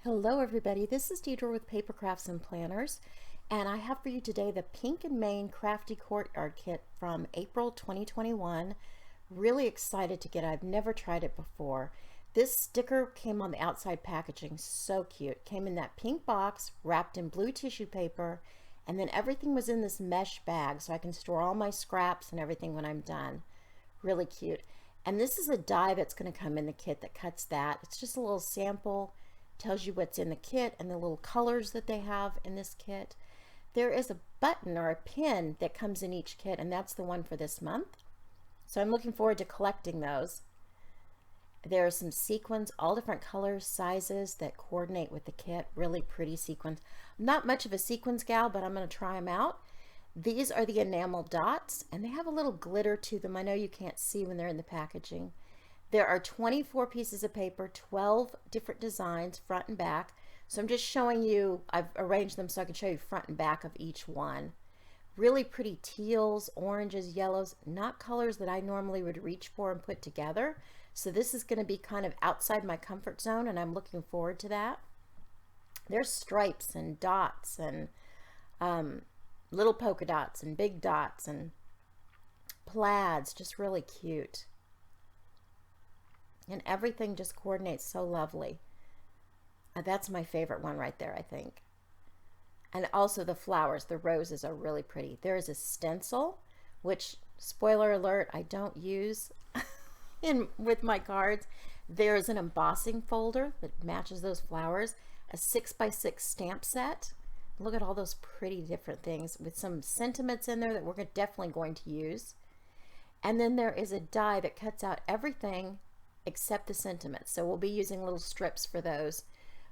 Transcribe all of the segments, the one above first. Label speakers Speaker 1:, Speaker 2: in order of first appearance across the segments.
Speaker 1: Hello everybody, this is Dedra with Paper Crafts and Planners, and I have for you today the Pink and Main Crafty Courtyard kit from April 2021. Really excited to get it. I've never tried it before. This sticker came on the outside packaging, so cute. Came in that pink box wrapped in blue tissue paper, and then everything was in this mesh bag so I can store all my scraps and everything when I'm done. Really cute. And this is a die that's going to come in the kit that cuts that. It's just a little sample. Tells you what's in the kit and the little colors that they have in this kit. There is a button or a pin that comes in each kit, and that's the one for this month. So I'm looking forward to collecting those. There are some sequins, all different colors, sizes that coordinate with the kit. Really pretty sequins. I'm not much of a sequins gal, but I'm going to try them out. These are the enamel dots, and they have a little glitter to them. I know you can't see when they're in the packaging. There are 24 pieces of paper, 12 different designs, front and back. So I'm just showing you, I've arranged them so I can show you front and back of each one. Really pretty teals, oranges, yellows, not colors that I normally would reach for and put together. So this is going to be kind of outside my comfort zone, and I'm looking forward to that. There's stripes and dots and little polka dots and big dots and plaids, just really cute. And everything just coordinates so lovely. That's my favorite one right there, I think. And also the flowers, the roses are really pretty. There is a stencil, which, spoiler alert, I don't use with my cards. There is an embossing folder that matches those flowers, a 6x6 stamp set. Look at all those pretty different things with some sentiments in there that we're definitely going to use. And then there is a die that cuts out everything except the sentiments. So we'll be using little strips for those,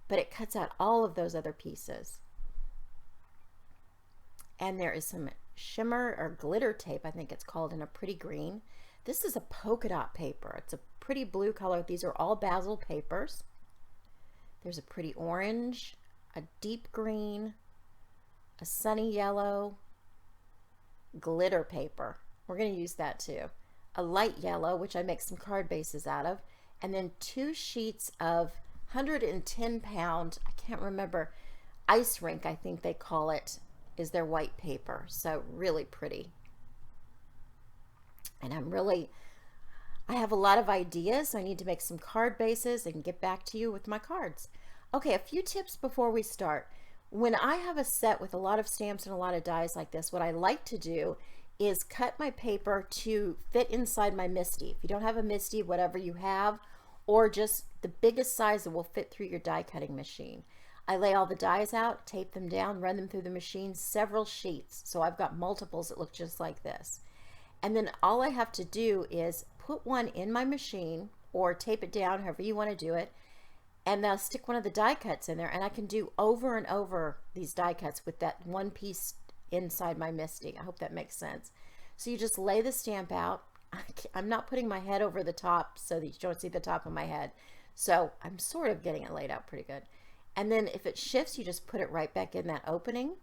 Speaker 1: but it cuts out all of those other pieces. And there is some shimmer or glitter tape, I think it's called, in a pretty green. This is a polka dot paper. It's a pretty blue color. These are all basil papers. There's a pretty orange, a deep green, a sunny yellow, glitter paper. We're going to use that too. A light yellow, which I make some card bases out of, and then 2 sheets of 110-pound, I can't remember, ice rink, I think they call it, is their white paper. So really pretty. And I have a lot of ideas, so I need to make some card bases and get back to you with my cards. Okay, a few tips before we start. When I have a set with a lot of stamps and a lot of dies like this, what I like to do is cut my paper to fit inside my MISTI. If you don't have a MISTI, whatever you have, or just the biggest size that will fit through your die cutting machine. I lay all the dies out, tape them down, run them through the machine, several sheets. So I've got multiples that look just like this. And then all I have to do is put one in my machine or tape it down, however you want to do it, and I'll stick one of the die cuts in there, and I can do over and over these die cuts with that one piece inside my MISTI. I hope that makes sense. So you just lay the stamp out. I'm not putting my head over the top so that you don't see the top of my head. So I'm sort of getting it laid out pretty good. And then if it shifts, you just put it right back in that opening,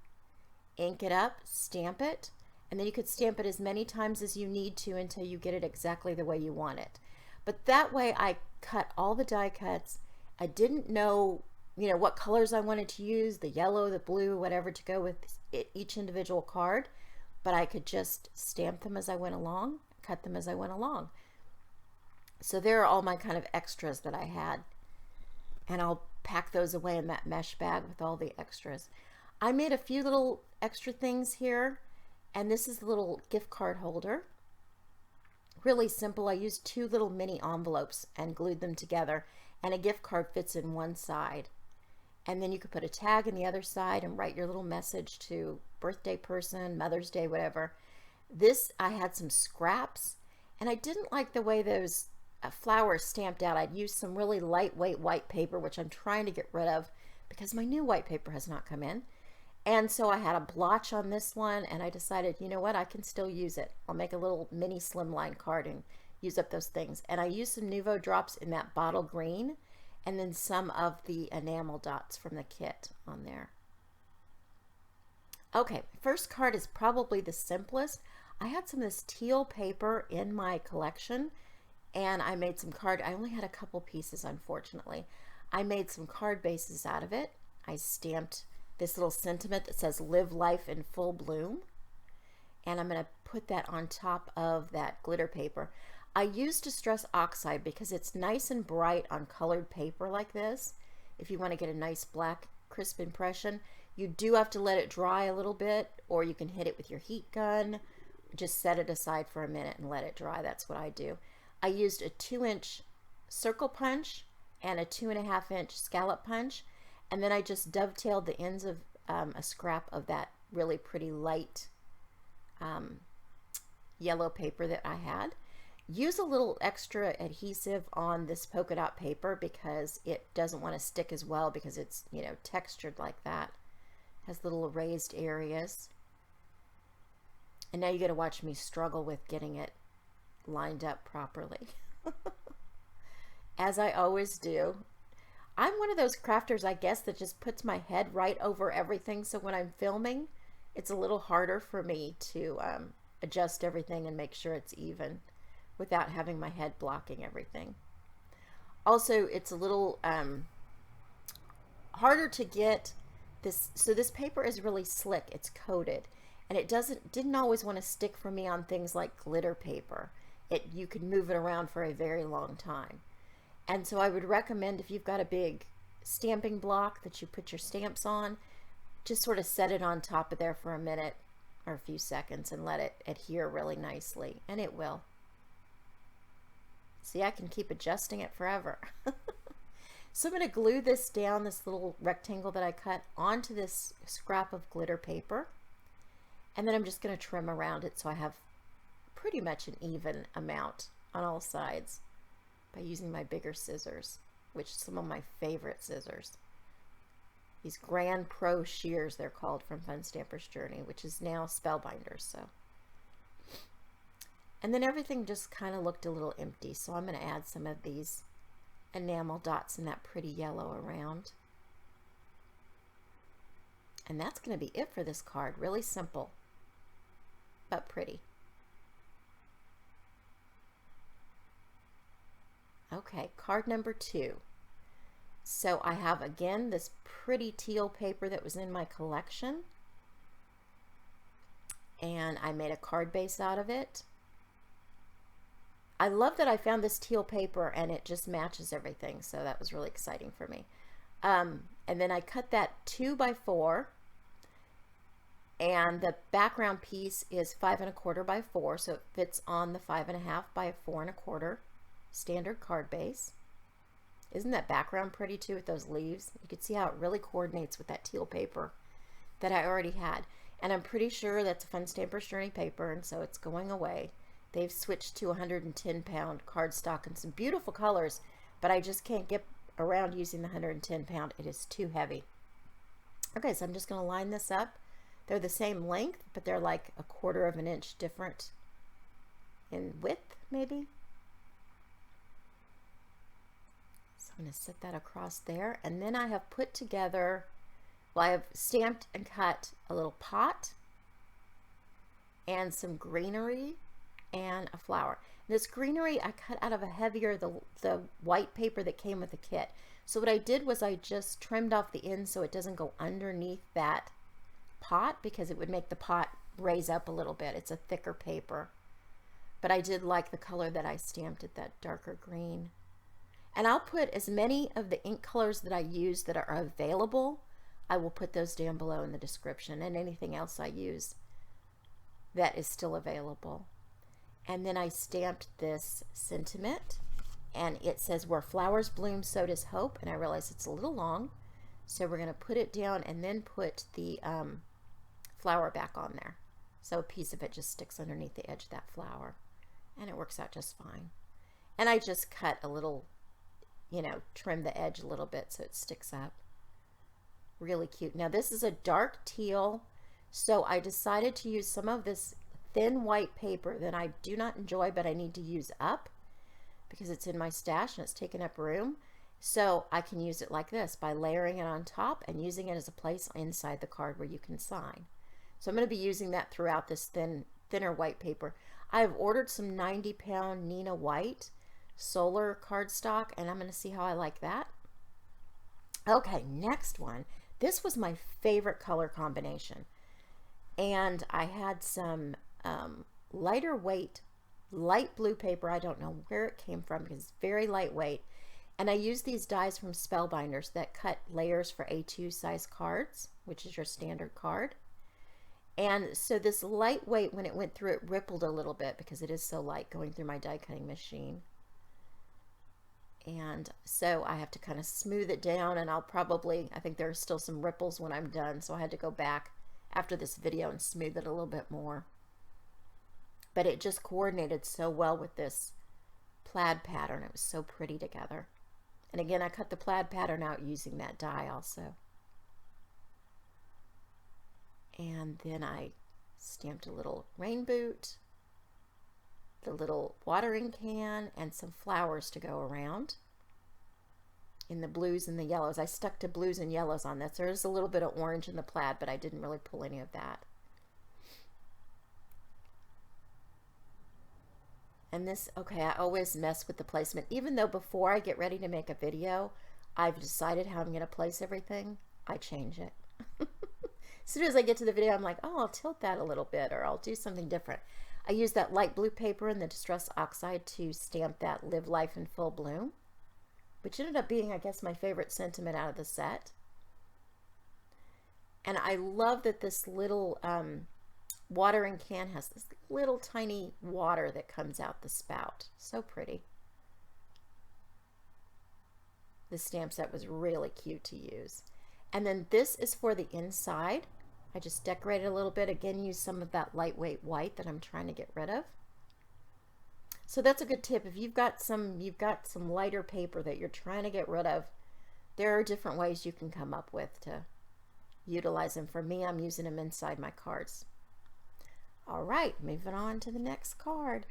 Speaker 1: ink it up, stamp it, and then you could stamp it as many times as you need to until you get it exactly the way you want it. But that way I cut all the die cuts. I didn't know what colors I wanted to use, the yellow, the blue, whatever to go with each individual card, but I could just stamp them as I went along, cut them as I went along. So there are all my kind of extras that I had, and I'll pack those away in that mesh bag with all the extras. I made a few little extra things here, and this is the little gift card holder. Really simple. I used 2 little mini envelopes and glued them together, and a gift card fits in one side. And then you could put a tag in the other side and write your little message to birthday person, Mother's Day, whatever. This, I had some scraps, and I didn't like the way those flowers stamped out. I'd used some really lightweight white paper, which I'm trying to get rid of because my new white paper has not come in. And so I had a blotch on this one, and I decided, you know what, I can still use it. I'll make a little mini slimline card and use up those things. And I used some Nuvo drops in that bottle green, and then some of the enamel dots from the kit on there. Okay, first card is probably the simplest. I had some of this teal paper in my collection, and I made some card. I only had a couple pieces, unfortunately. I made some card bases out of it. I stamped this little sentiment that says live life in full bloom. And I'm going to put that on top of that glitter paper. I use Distress Oxide because it's nice and bright on colored paper like this. If you want to get a nice black crisp impression, you do have to let it dry a little bit, or you can hit it with your heat gun. Just set it aside for a minute and let it dry. That's what I do. I used a 2-inch circle punch and a 2.5-inch scallop punch, and then I just dovetailed the ends of a scrap of that really pretty light yellow paper that I had. Use a little extra adhesive on this polka dot paper because it doesn't want to stick as well because it's, you know, textured like that. Has little raised areas. And now you got to watch me struggle with getting it lined up properly. As I always do. I'm one of those crafters, I guess, that just puts my head right over everything. So when I'm filming, it's a little harder for me to adjust everything and make sure it's even without having my head blocking everything. Also, it's a little harder to get this. So this paper is really slick. It's coated, and it didn't always want to stick for me on things like glitter paper. You could move it around for a very long time. And so I would recommend, if you've got a big stamping block that you put your stamps on, just sort of set it on top of there for a minute or a few seconds and let it adhere really nicely, and it will. See, I can keep adjusting it forever. So I'm going to glue this down, this little rectangle that I cut, onto this scrap of glitter paper, and then I'm just going to trim around it so I have pretty much an even amount on all sides by using my bigger scissors, which are some of my favorite scissors. These Grand Pro shears, they're called, from Fun Stamper's Journey, which is now Spellbinders. So, and then everything just kind of looked a little empty, so I'm going to add some of these enamel dots in that pretty yellow around. And that's going to be it for this card. Really simple, but pretty. Okay, card number 2. So I have, again, this pretty teal paper that was in my collection, and I made a card base out of it. I love that I found this teal paper and it just matches everything, so that was really exciting for me. And then I cut that 2x4, and the background piece is 5 1/4 by 4, so it fits on the 5 1/2 by 4 1/4 standard card base. Isn't that background pretty too with those leaves? You can see how it really coordinates with that teal paper that I already had. And I'm pretty sure that's a Fun Stamper's Journey paper, and so it's going away. They've switched to 110-pound cardstock and some beautiful colors, but I just can't get around using the 110-pound. It is too heavy. Okay, so I'm just going to line this up. They're the same length, but they're like 1/4 of an inch different in width, maybe. I'm going to set that across there, and then I have put together, well, I have stamped and cut a little pot and some greenery and a flower. This greenery I cut out of a heavier, the white paper that came with the kit. So what I did was I just trimmed off the end so it doesn't go underneath that pot, because it would make the pot raise up a little bit. It's a thicker paper, but I did like the color that I stamped it, that darker green. And I'll put as many of the ink colors that I use that are available. I will put those down below in the description, and anything else I use that is still available. And then I stamped this sentiment, and it says, "Where flowers bloom, so does hope." And I realize it's a little long, so we're going to put it down and then put the flower back on there. So a piece of it just sticks underneath the edge of that flower, and it works out just fine. And I just cut a little, you know, trim the edge a little bit so it sticks up. Really cute. Now this is a dark teal, so I decided to use some of this thin white paper that I do not enjoy, but I need to use up because it's in my stash and it's taking up room. So I can use it like this by layering it on top and using it as a place inside the card where you can sign. So I'm going to be using that throughout this thinner white paper. I have ordered some 90-pound Nina White solar cardstock, and I'm going to see how I like that. Okay, next one. This was my favorite color combination. And I had some lighter weight, light blue paper. I don't know where it came from because it's very lightweight. And I used these dies from Spellbinders that cut layers for A2 size cards, which is your standard card. And so this lightweight, when it went through, it rippled a little bit because it is so light going through my die cutting machine. And so I have to kind of smooth it down, and I think there are still some ripples when I'm done, so I had to go back after this video and smooth it a little bit more. But it just coordinated so well with this plaid pattern. It was so pretty together. And again, I cut the plaid pattern out using that die also. And then I stamped a little rain boot, the little watering can, and some flowers to go around in the blues and the yellows. I stuck to blues and yellows on this. There's a little bit of orange in the plaid, but I didn't really pull any of that. And this, okay, I always mess with the placement. Even though before I get ready to make a video, I've decided how I'm going to place everything, I change it. As soon as I get to the video, I'm like, oh, I'll tilt that a little bit, or I'll do something different. I used that light blue paper and the Distress Oxide to stamp that Live Life in Full Bloom, which ended up being, I guess, my favorite sentiment out of the set. And I love that this little watering can has this little tiny water that comes out the spout. So pretty. The stamp set was really cute to use. And then this is for the inside. I just decorated a little bit. Again, use some of that lightweight white that I'm trying to get rid of. So that's a good tip. If you've got some lighter paper that you're trying to get rid of, there are different ways you can come up with to utilize them. For me, I'm using them inside my cards. All right, moving on to the next card.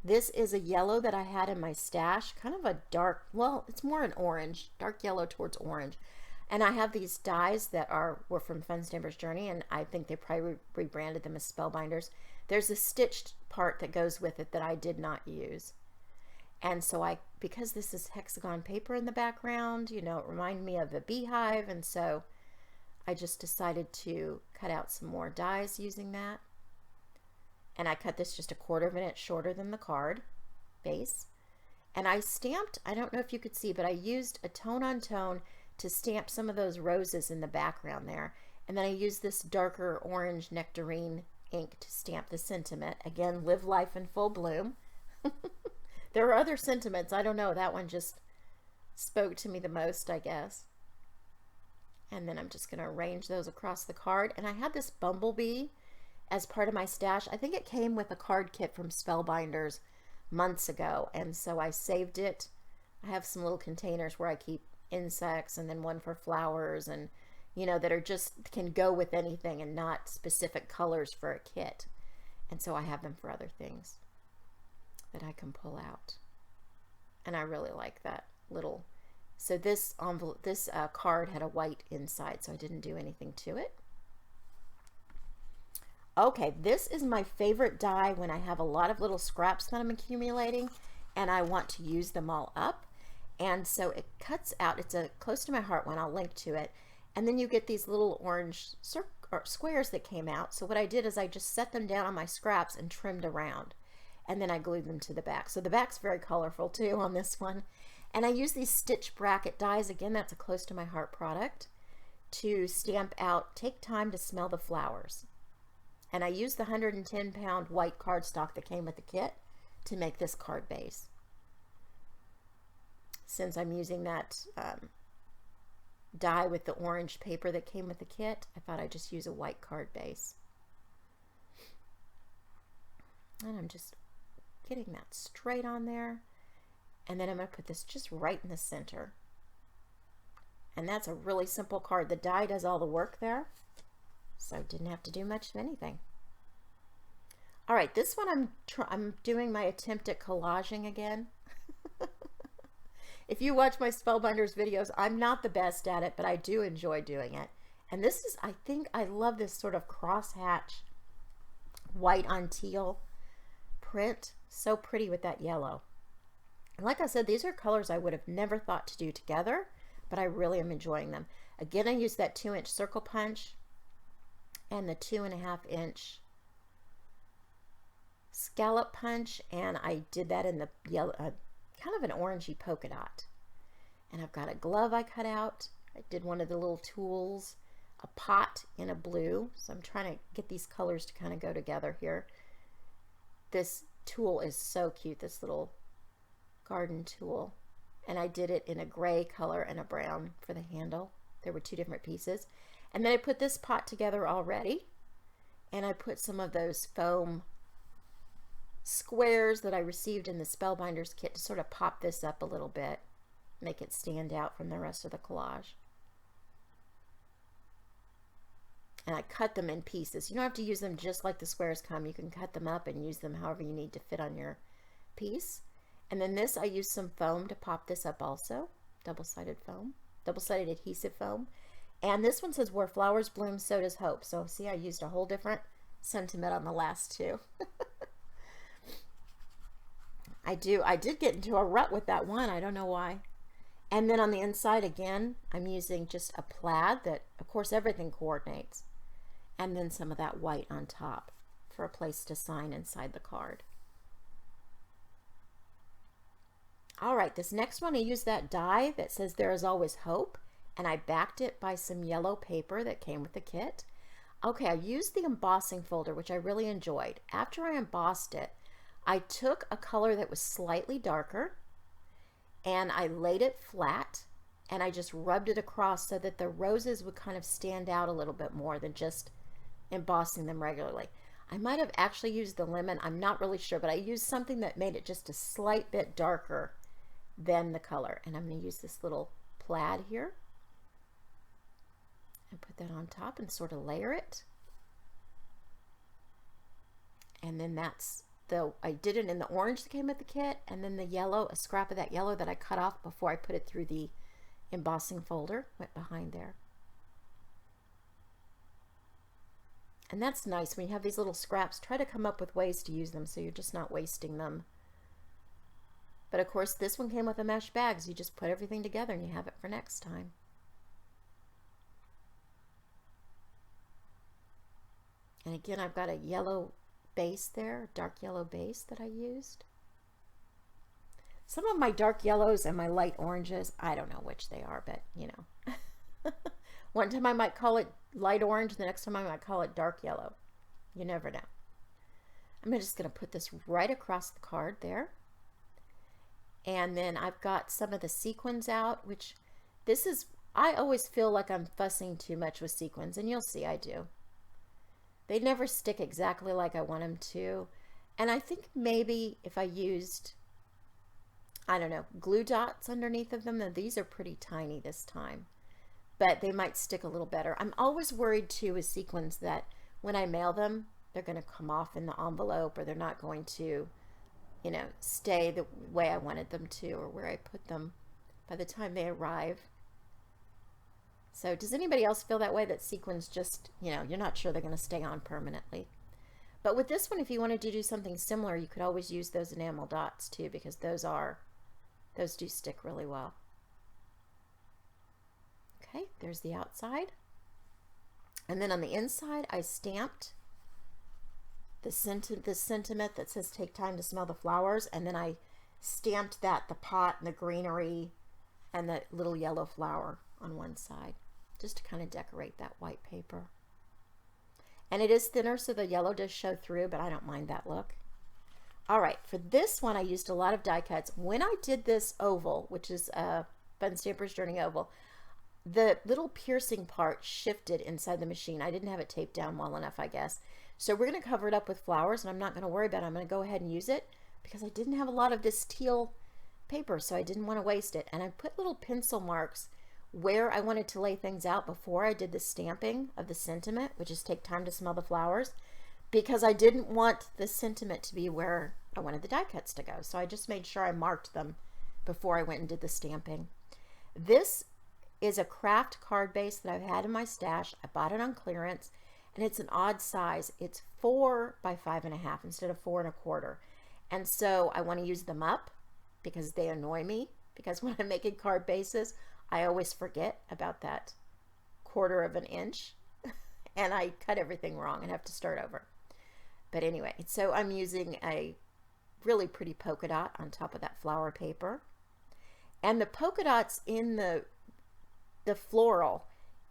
Speaker 1: This is a yellow that I had in my stash, kind of a dark, well, it's more an orange, dark yellow towards orange. And I have these dies that were from Fun Stamper's Journey, and I think they probably rebranded them as Spellbinders. There's a stitched part that goes with it that I did not use. And so because this is hexagon paper in the background, you know, it reminded me of a beehive, and so I just decided to cut out some more dies using that. And I cut this just 1/4 of an inch shorter than the card base. And I stamped, I don't know if you could see, but I used a tone on tone to stamp some of those roses in the background there. And then I used this darker orange nectarine ink to stamp the sentiment. Again, Live Life in Full Bloom. There are other sentiments. I don't know. That one just spoke to me the most, I guess. And then I'm just going to arrange those across the card. And I had this bumblebee as part of my stash. I think it came with a card kit from Spellbinders months ago. And so I saved it. I have some little containers where I keep insects, and then one for flowers, and you know, that are just can go with anything and not specific colors for a kit. And so I have them for other things that I can pull out. And I really like that little. So this envelope, this card had a white inside, so I didn't do anything to it. Okay, this is my favorite die when I have a lot of little scraps that I'm accumulating and I want to use them all up. And so it cuts out, it's a close to my heart one, I'll link to it. And then you get these little orange squares that came out. So what I did is I just set them down on my scraps and trimmed around. And then I glued them to the back. So the back's very colorful too on this one. And I use these stitch bracket dies, again, that's a close to my heart product, to stamp out Take Time to Smell the Flowers. And I used the 110-pound white cardstock that came with the kit to make this card base. Since I'm using that die with the orange paper that came with the kit, I thought I'd just use a white card base. And I'm just getting that straight on there. And then I'm going to put this just right in the center. And that's a really simple card. The die does all the work there, so I didn't have to do much of anything. All right, this one I'm doing my attempt at collaging again. If you watch my Spellbinders videos, I'm not the best at it, but I do enjoy doing it. And this is, I think I love this sort of crosshatch white on teal print. So pretty with that yellow. And like I said, these are colors I would have never thought to do together, but I really am enjoying them. Again, I use that 2-inch circle punch and the 2.5-inch scallop punch, and I did that in the yellow, kind of an orangey polka dot. And I've got a glove I cut out. I did one of the little tools, a pot in a blue. So I'm trying to get these colors to kind of go together here. This tool is so cute, this little garden tool. And I did it in a gray color and a brown for the handle. There were 2 different pieces. And then I put this pot together already. And I put some of those foam squares that I received in the Spellbinders kit to sort of pop this up a little bit, make it stand out from the rest of the collage. And I cut them in pieces. You don't have to use them just like the squares come. You can cut them up and use them however you need to fit on your piece. And then this, I used some foam to pop this up also. Double-sided foam, double-sided adhesive foam. And this one says, where flowers bloom, so does hope. So see, I used a whole different sentiment on the last 2. I did get into a rut with that one. I don't know why. And then on the inside, again, I'm using just a plaid that, of course, everything coordinates. And then some of that white on top for a place to sign inside the card. All right, this next one, I used that die that says there is always hope, and I backed it by some yellow paper that came with the kit. Okay, I used the embossing folder, which I really enjoyed. After I embossed it, I took a color that was slightly darker and I laid it flat and I just rubbed it across so that the roses would kind of stand out a little bit more than just embossing them regularly. I might have actually used the lemon, I'm not really sure, but I used something that made it just a slight bit darker than the color. And I'm going to use this little plaid here and put that on top and sort of layer it. And then I did it in the orange that came with the kit, and then the yellow, a scrap of that yellow that I cut off before I put it through the embossing folder, went behind there. And that's nice when you have these little scraps. Try to come up with ways to use them so you're just not wasting them. But of course, this one came with a mesh bag, so you just put everything together and you have it for next time. And again, I've got a yellow base there, dark yellow base that I used. Some of my dark yellows and my light oranges, I don't know which they are, but you know. One time I might call it light orange, the next time I might call it dark yellow. You never know. I'm just going to put this right across the card there. And then I've got some of the sequins out, which this is, I always feel like I'm fussing too much with sequins, and you'll see I do. They never stick exactly like I want them to. And I think maybe if I used, I don't know, glue dots underneath of them, then these are pretty tiny this time, but they might stick a little better. I'm always worried too with sequins that when I mail them, they're going to come off in the envelope, or they're not going to, you know, stay the way I wanted them to, or where I put them by the time they arrive. So does anybody else feel that way, that sequins just, you know, you're not sure they're going to stay on permanently? But with this one, if you wanted to do something similar, you could always use those enamel dots too, because those do stick really well. Okay, there's the outside. And then on the inside, I stamped the sentiment that says take time to smell the flowers, and then I stamped that, the pot and the greenery and the little yellow flower on one side, just to kind of decorate that white paper. And it is thinner, so the yellow does show through, but I don't mind that look. All right, for this one, I used a lot of die cuts. When I did this oval, which is a Fun Stampers Journey oval, the little piercing part shifted inside the machine. I didn't have it taped down well enough, I guess. So we're going to cover it up with flowers, and I'm not going to worry about it. I'm going to go ahead and use it because I didn't have a lot of this teal paper, so I didn't want to waste it. And I put little pencil marks where I wanted to lay things out before I did the stamping of the sentiment, which is take time to smell the flowers, because I didn't want the sentiment to be where I wanted the die cuts to go. So I just made sure I marked them before I went and did the stamping. This is a craft card base that I've had in my stash. I bought it on clearance, and it's an odd size. It's 4 by 5.5 instead of 4 1/4. And so I want to use them up because they annoy me, because when I'm making card bases, I always forget about that 1/4 of an inch and I cut everything wrong and have to start over. But anyway, so I'm using a really pretty polka dot on top of that flower paper. And the polka dots in the floral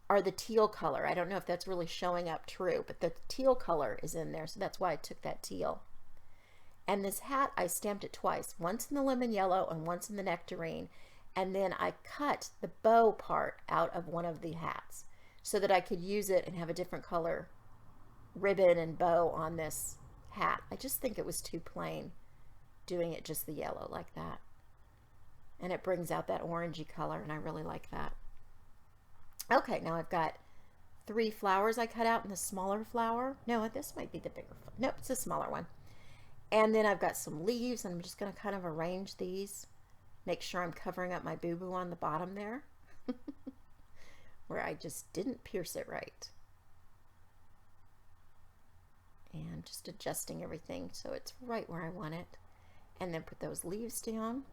Speaker 1: are the teal color. I don't know if that's really showing up true, but the teal color is in there, so that's why I took that teal. And this hat, I stamped it twice, once in the lemon yellow and once in the nectarine, and then I cut the bow part out of one of the hats so that I could use it and have a different color ribbon and bow on this hat. I just think it was too plain doing it just the yellow like that. And it brings out that orangey color, and I really like that. Okay, now I've got 3 flowers I cut out in the smaller flower. No, this might be the bigger. Nope, it's a smaller one. And then I've got some leaves, and I'm just going to kind of arrange these. Make sure I'm covering up my boo-boo on the bottom there. Where I just didn't pierce it right. And just adjusting everything so it's right where I want it. And then put those leaves down.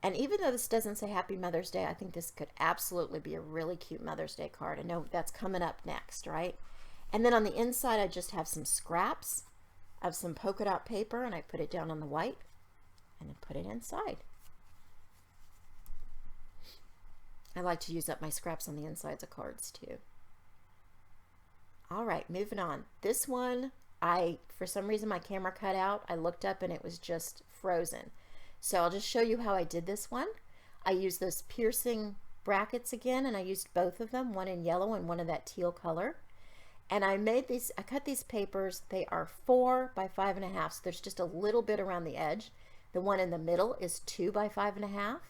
Speaker 1: And even though this doesn't say Happy Mother's Day, I think this could absolutely be a really cute Mother's Day card. I know that's coming up next, right? And then on the inside, I just have some scraps of some polka dot paper, and I put it down on the white and then put it inside. I like to use up my scraps on the insides of cards too. All right, moving on. This one, for some reason my camera cut out. I looked up and it was just frozen. So I'll just show you how I did this one. I used those piercing brackets again, and I used both of them, one in yellow and one of that teal color. And I cut these papers. They are 4 by 5.5, so there's just a little bit around the edge. The one in the middle is 2 by 5.5.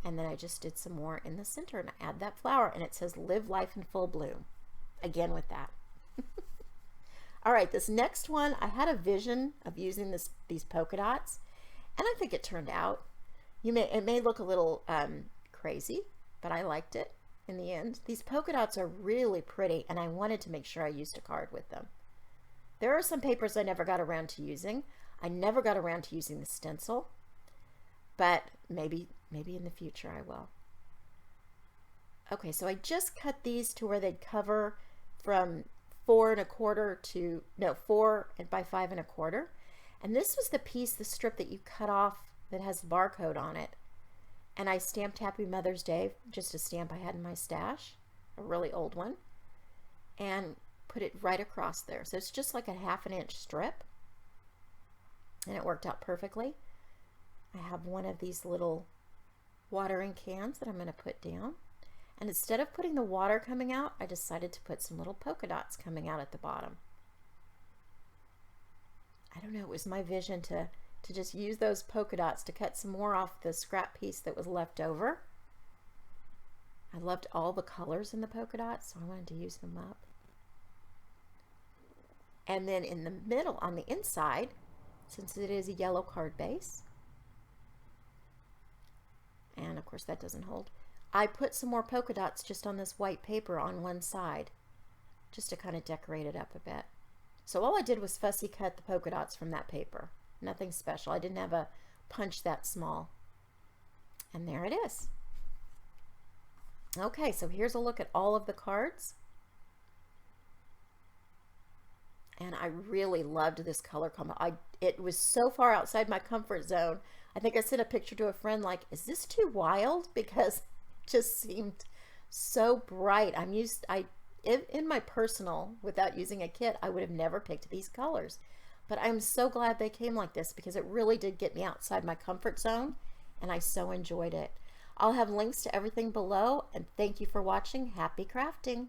Speaker 1: And then I just did some more in the center, and I add that flower, and it says Live Life in Full Bloom. Again with that. All right, this next one, I had a vision of using these polka dots. And I think it turned out. It may look a little crazy, but I liked it in the end. These polka dots are really pretty, and I wanted to make sure I used a card with them. There are some papers I never got around to using. I never got around to using the stencil, but maybe in the future I will. Okay, so I just cut these to where they'd cover from 4 by 5.25. And this was the strip that you cut off that has the barcode on it. And I stamped Happy Mother's Day, just a stamp I had in my stash, a really old one, and put it right across there. So it's just like a 1/2 inch strip. And it worked out perfectly. I have one of these little watering cans that I'm going to put down. And instead of putting the water coming out, I decided to put some little polka dots coming out at the bottom. I don't know, it was my vision to just use those polka dots to cut some more off the scrap piece that was left over. I loved all the colors in the polka dots, so I wanted to use them up. And then in the middle, on the inside, since it is a yellow card base, and of course that doesn't hold, I put some more polka dots just on this white paper on one side, just to kind of decorate it up a bit. So all I did was fussy cut the polka dots from that paper. Nothing special. I didn't have a punch that small. And there it is. Okay, so here's a look at all of the cards. And I really loved this color combo. It was so far outside my comfort zone. I think I sent a picture to a friend like, is this too wild? Because it just seemed so bright. In my personal, without using a kit, I would have never picked these colors. But I'm so glad they came like this because it really did get me outside my comfort zone, and I so enjoyed it. I'll have links to everything below, and thank you for watching. Happy crafting!